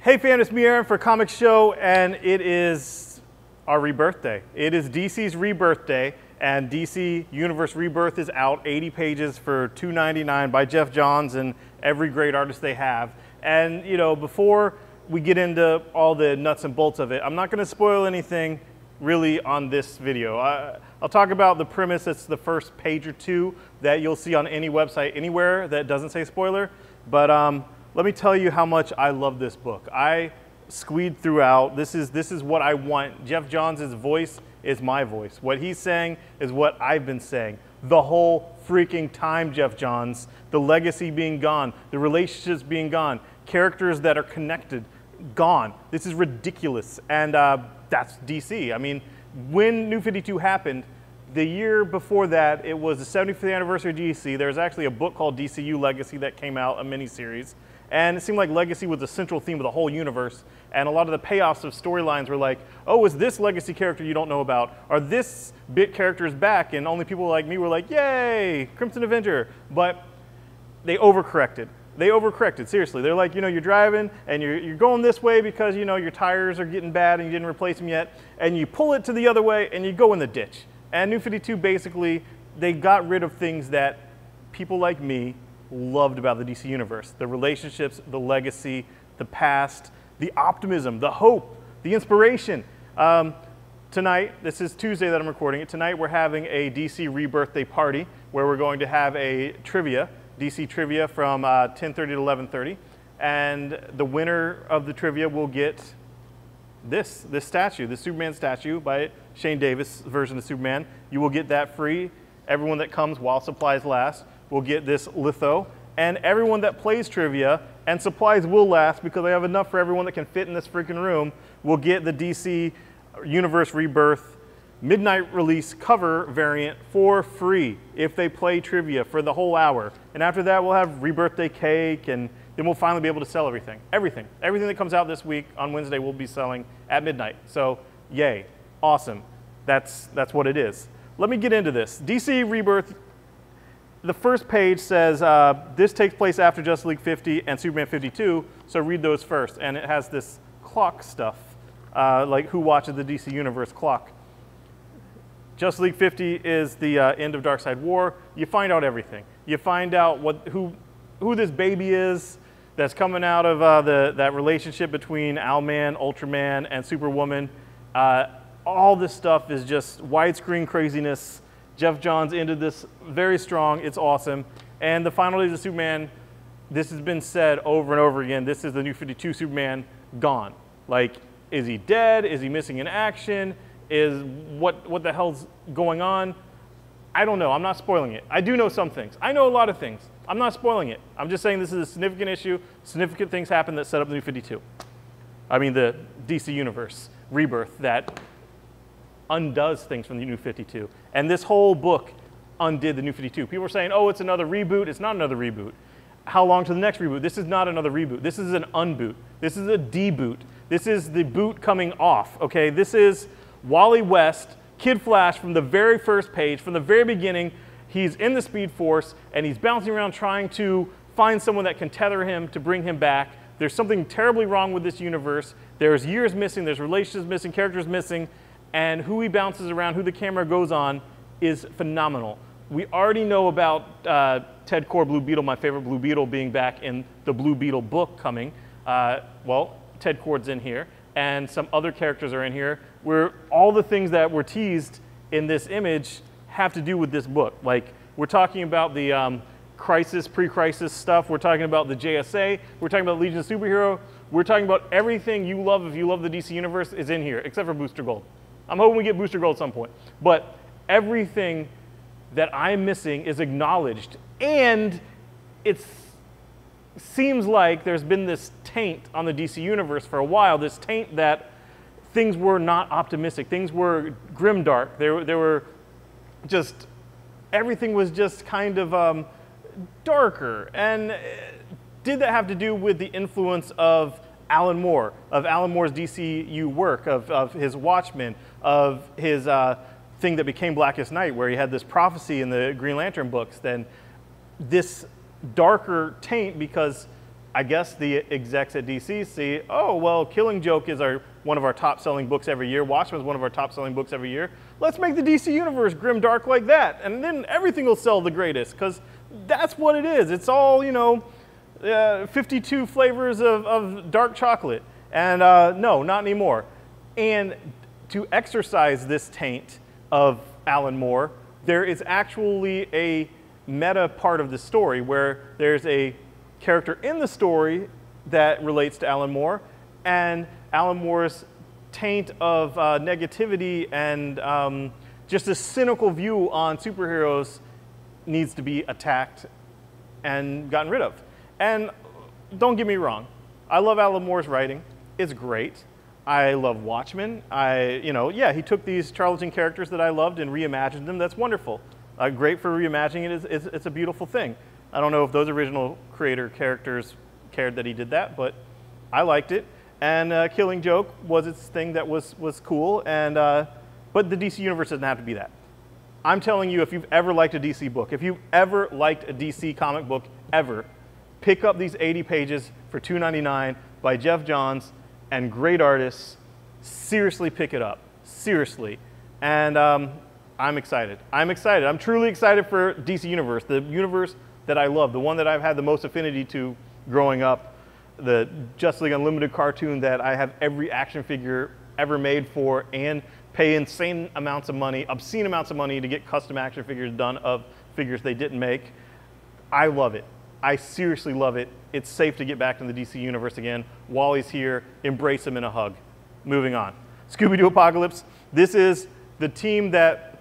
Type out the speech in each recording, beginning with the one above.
Hey fam, it's me Aaron for Comic Show, and it is our Rebirth Day. It is DC's Rebirth Day, and DC Universe Rebirth is out, 80 pages for $2.99 by Geoff Johns and every great artist they have. And you know, before we get into all the nuts and bolts of it, I'm not going to spoil anything really on this video. I'll talk about the premise. It's the first page or two that you'll see on any website anywhere that doesn't say spoiler. But let me tell you how much I love this book. I squeed throughout. This is what I want. Geoff Johns' voice is my voice. What he's saying is what I've been saying the whole freaking time, Geoff Johns. The legacy being gone, the relationships being gone, characters that are connected, gone. This is ridiculous. And that's DC. I mean, when New 52 happened, the year before that, it was the 75th anniversary of DC. There's actually a book called DCU Legacy that came out, a miniseries. And it seemed like Legacy was the central theme of the whole universe. And a lot of the payoffs of storylines were like, oh, is this Legacy character you don't know about? Or this bit character is back, and only people like me were like, yay, Crimson Avenger. But they overcorrected. They overcorrected, seriously. They're like, you know, you're driving and you're going this way because, you know, your tires are getting bad and you didn't replace them yet. And you pull it to the other way and you go in the ditch. And New 52, basically, they got rid of things that people like me loved about the DC Universe. The relationships, the legacy, the past, the optimism, the hope, the inspiration. Tonight, this is Tuesday that I'm recording it. Tonight we're having a DC Rebirthday party where we're going to have a trivia, DC trivia from 10:30 to 11:30. And the winner of the trivia will get this statue, the Superman statue by Shane Davis version of Superman. You will get that free. Everyone that comes while supplies last will get this litho, and everyone that plays trivia, and supplies will last because I have enough for everyone that can fit in this freaking room, will get the DC Universe Rebirth midnight release cover variant for free if they play trivia for the whole hour. And after that, we'll have Rebirthday cake, and then we'll finally be able to sell everything. Everything that comes out this week on Wednesday we'll be selling at midnight. So yay, awesome. That's what it is. Let me get into this. DC Rebirth. The first page says, this takes place after Justice League 50 and Superman 52, so read those first. And it has this clock stuff, like who watches the DC Universe clock. Justice League 50 is the end of Darkseid War. You find out everything. You find out who this baby is that's coming out of that relationship between Owlman, Ultraman, and Superwoman. All this stuff is just widescreen craziness. Geoff Johns ended this very strong. It's awesome. And the final days of Superman, this has been said over and over again. This is the New 52 Superman gone. Like, is he dead? Is he missing in action? Is what the hell's going on? I don't know. I'm not spoiling it. I do know some things. I know a lot of things. I'm not spoiling it. I'm just saying this is a significant issue. Significant things happen that set up the New 52. I mean, the DC Universe Rebirth that undoes things from the New 52. And this whole book undid the New 52. People are saying, oh, it's another reboot. It's not another reboot. How long to the next reboot? This is not another reboot. This is an unboot. This is a deboot. This is the boot coming off, okay? This is Wally West, Kid Flash from the very first page, from the very beginning. He's in the Speed Force, and he's bouncing around trying to find someone that can tether him to bring him back. There's something terribly wrong with this universe. There's years missing. There's relationships missing, characters missing. And who he bounces around, who the camera goes on, is phenomenal. We already know about Ted Core Blue Beetle, my favorite Blue Beetle, being back in the Blue Beetle book coming. Well, Ted Core's in here, and some other characters are in here, where all the things that were teased in this image have to do with this book. Like, we're talking about the Crisis, pre-Crisis stuff. We're talking about the JSA. We're talking about Legion of Superhero. We're talking about everything you love if you love the DC Universe is in here, except for Booster Gold. I'm hoping we get Booster Gold at some point. But everything that I'm missing is acknowledged. And it seems like there's been this taint on the DC Universe for a while, this taint that things were not optimistic. Things were grimdark. They were just, everything was just kind of darker. And did that have to do with the influence of Alan Moore, of Alan Moore's DCU work, of his Watchmen, of his thing that became Blackest Night, where he had this prophecy in the Green Lantern books, then this darker taint because I guess the execs at DC see, oh, well, Killing Joke is one of our top-selling books every year. Watchmen is one of our top-selling books every year. Let's make the DC Universe grim dark like that, and then everything will sell the greatest, because that's what it is. It's all, 52 flavors of dark chocolate. And no, not anymore. And to exercise this taint of Alan Moore, there is actually a meta part of the story where there's a character in the story that relates to Alan Moore, and Alan Moore's taint of negativity and just a cynical view on superheroes needs to be attacked and gotten rid of. And don't get me wrong, I love Alan Moore's writing. It's great. I love Watchmen. He took these charlatan characters that I loved and reimagined them. That's wonderful. Great for reimagining it. It's a beautiful thing. I don't know if those original creator characters cared that he did that, but I liked it. And Killing Joke was its thing that was cool. And but the DC Universe doesn't have to be that. I'm telling you, if you've ever liked a DC book, if you've ever liked a DC comic book ever, pick up these 80 pages for $2.99 by Jeff Johns and great artists. Seriously, pick it up. Seriously. And I'm excited. I'm excited. I'm truly excited for DC Universe, the universe that I love, the one that I've had the most affinity to growing up, the Justice League Unlimited cartoon that I have every action figure ever made for and pay insane amounts of money, obscene amounts of money to get custom action figures done of figures they didn't make. I love it. I seriously love it. It's safe to get back to the DC Universe again. Wally's here. Embrace him in a hug. Moving on. Scooby Apocalypse. This is the team that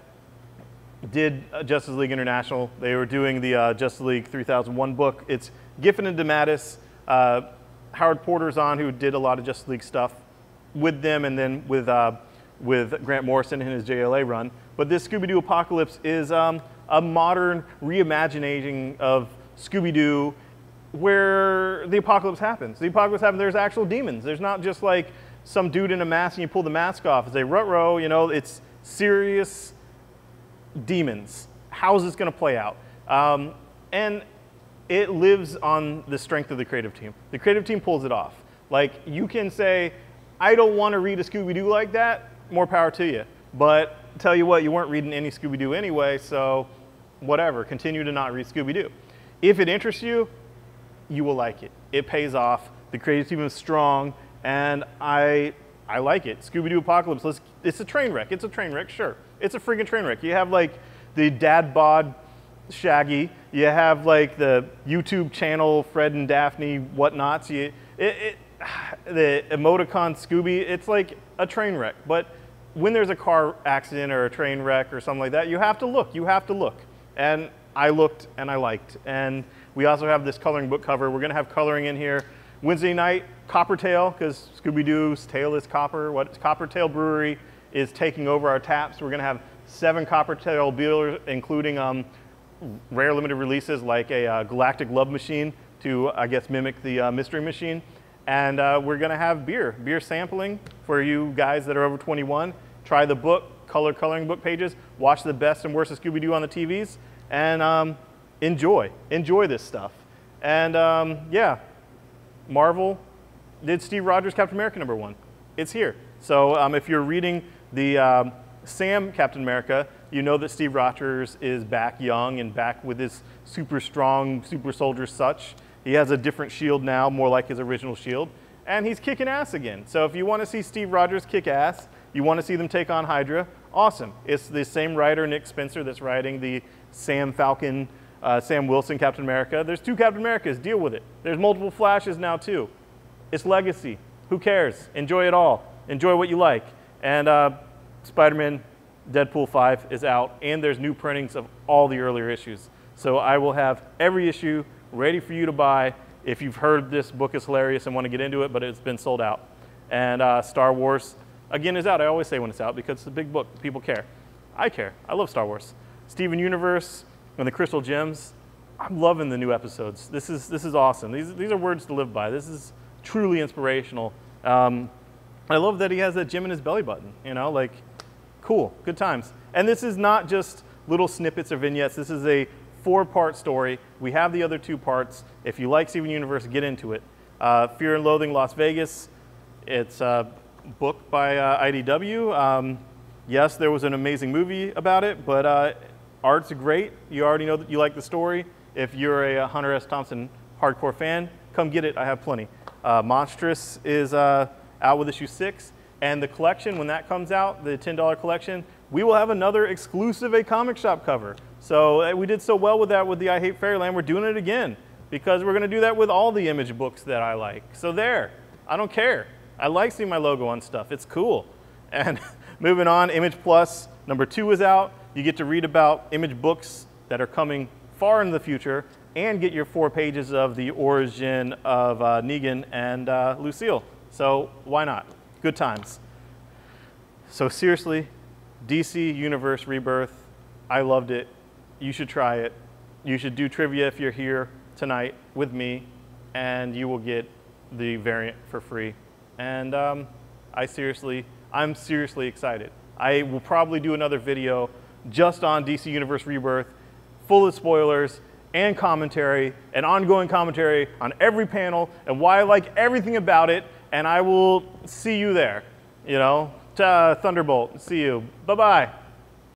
did Justice League International. They were doing the Justice League 3001 book. It's Giffen and DeMatteis. Howard Porter's on, who did a lot of Justice League stuff with them, and then with Grant Morrison in his JLA run. But this Scooby Apocalypse is a modern reimagining of Scooby-Doo where the apocalypse happens. The apocalypse happens, there's actual demons. There's not just like some dude in a mask and you pull the mask off and say, ruh-roh, it's serious demons. How's this gonna play out? And it lives on the strength of the creative team. The creative team pulls it off. Like, you can say, I don't wanna read a Scooby-Doo like that, more power to you. But tell you what, you weren't reading any Scooby-Doo anyway, so whatever, continue to not read Scooby-Doo. If it interests you, you will like it. It pays off. The creative team is strong, and I like it. Scooby Apocalypse, it's a train wreck. It's a train wreck, sure. It's a freaking train wreck. You have like the dad bod Shaggy. You have like the YouTube channel Fred and Daphne whatnots. The emoticon Scooby, it's like a train wreck. But when there's a car accident or a train wreck or something like that, you have to look. You have to look. And I looked and I liked. And we also have this coloring book cover. We're going to have coloring in here. Wednesday night, Coppertail, because Scooby-Doo's tail is copper. Coppertail Brewery is taking over our taps. We're going to have 7 Coppertail beers, including rare limited releases like a Galactic Love Machine to, I guess, mimic the Mystery Machine. And we're going to have beer sampling for you guys that are over 21. Try the book, coloring book pages. Watch the best and worst of Scooby-Doo on the TVs. And enjoy this stuff. And yeah, Marvel did Steve Rogers Captain America #1. It's here. So if you're reading the Sam Captain America, you know that Steve Rogers is back young and back with his super strong super soldier such. He has a different shield now, more like his original shield, and he's kicking ass again. So if you want to see Steve Rogers kick ass, you want to see them take on Hydra, awesome. It's the same writer, Nick Spencer, that's writing the Sam Wilson Captain America. There's 2 Captain Americas, deal with it. There's multiple Flashes now too. It's legacy, who cares? Enjoy it all, enjoy what you like. And Spider-Man Deadpool 5 is out, and there's new printings of all the earlier issues. So I will have every issue ready for you to buy if you've heard this book is hilarious and want to get into it, but it's been sold out. And Star Wars, again, is out. I always say when it's out because it's a big book. People care. I care. I love Star Wars. Steven Universe and the Crystal Gems, I'm loving the new episodes. This is awesome. These are words to live by. This is truly inspirational. I love that he has that gem in his belly button, like, cool, good times. And this is not just little snippets or vignettes. This is a 4-part story. We have the other 2 parts. If you like Steven Universe, get into it. Fear and Loathing Las Vegas. It's a book by IDW. Yes, there was an amazing movie about it, but art's great. You already know that you like the story. If you're a Hunter S. Thompson hardcore fan, come get it. I have plenty. Monstrous is out with issue 6. And the collection, when that comes out, the $10 collection, we will have another exclusive A Comic Shop cover. So we did so well with that with the I Hate Fairyland, we're doing it again. Because we're going to do that with all the Image books that I like. So there, I don't care. I like seeing my logo on stuff. It's cool. And moving on, Image Plus #2 is out. You get to read about Image books that are coming far in the future and get your 4 pages of the origin of Negan and Lucille. So why not? Good times. So seriously, DC Universe Rebirth, I loved it. You should try it. You should do trivia if you're here tonight with me, and you will get the variant for free. And I'm seriously excited. I will probably do another video just on DC Universe Rebirth, full of spoilers and commentary, and ongoing commentary on every panel and why I like everything about it. And I will see you there, you know. Thunderbolt, see you. Bye-bye.